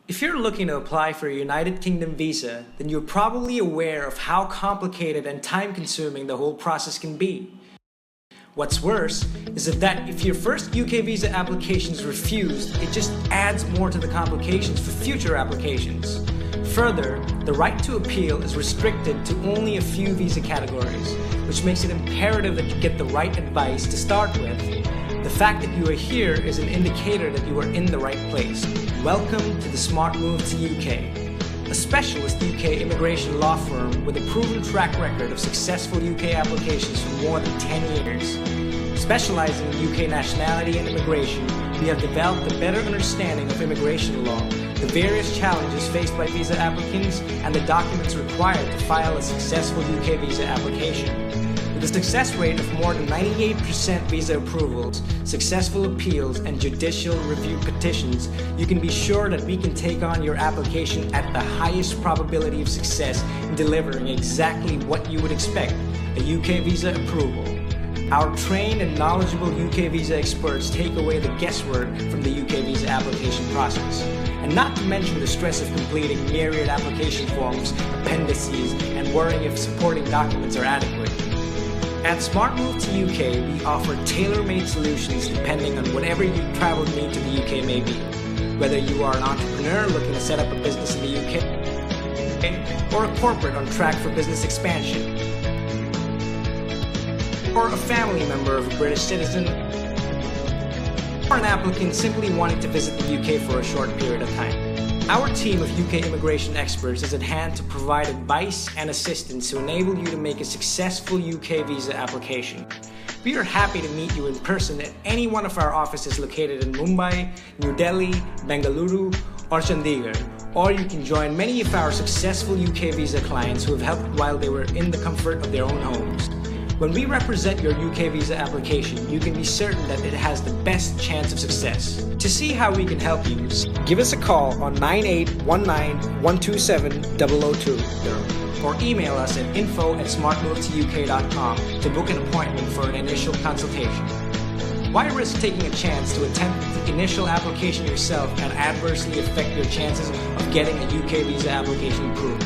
If you're looking to apply for a United Kingdom visa, then you're probably aware of how complicated and time-consuming the whole process can be. What's worse is that if your first UK visa application is refused, it just adds more to the complications for future applications. Further, the right to appeal is restricted to only a few visa categories, which makes it imperative that you get the right advice to start with. The fact that you are here is an indicator that you are in the right place. Welcome to the Smart Move to UK, a specialist UK immigration law firm with a proven track record of successful UK applications for more than 10 years. Specializing in UK nationality and immigration, we have developed a better understanding of immigration law, the various challenges faced by visa applicants, and the documents required to file a successful UK visa application. With a success rate of more than 98% visa approvals, successful appeals, and judicial review petitions, you can be sure that we can take on your application at the highest probability of success in delivering exactly what you would expect, a UK visa approval. Our trained and knowledgeable UK visa experts take away the guesswork from the UK visa application process, and not to mention the stress of completing myriad application forms, appendices, and worrying if supporting documents are adequate. At Smart Move to UK, we offer tailor-made solutions depending on whatever your travel need to the UK may be. Whether you are an entrepreneur looking to set up a business in the UK, or a corporate on track for business expansion, or a family member of a British citizen, or an applicant simply wanting to visit the UK for a short period of time. Our team of UK immigration experts is at hand to provide advice and assistance to enable you to make a successful UK visa application. We are happy to meet you in person at any one of our offices located in Mumbai, New Delhi, Bengaluru, or Chandigarh. Or you can join many of our successful UK visa clients who have helped while they were in the comfort of their own homes. When we represent your UK visa application, you can be certain that it has the best chance of success. To see how we can help you, give us a call on 9819-127-002 or email us at info@smartmovetouk.com to book an appointment for an initial consultation. Why risk taking a chance to attempt the initial application yourself and adversely affect your chances of getting a UK visa application approved?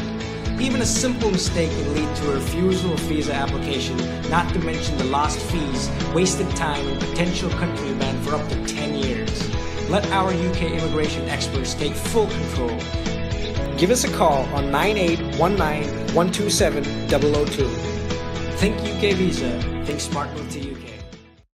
Even a simple mistake can lead to a refusal of visa application, not to mention the lost fees, wasted time, and potential country ban for up to 10 years. Let our UK immigration experts take full control. Give us a call on 9819-127-002. Think UK Visa. Think Smart Move to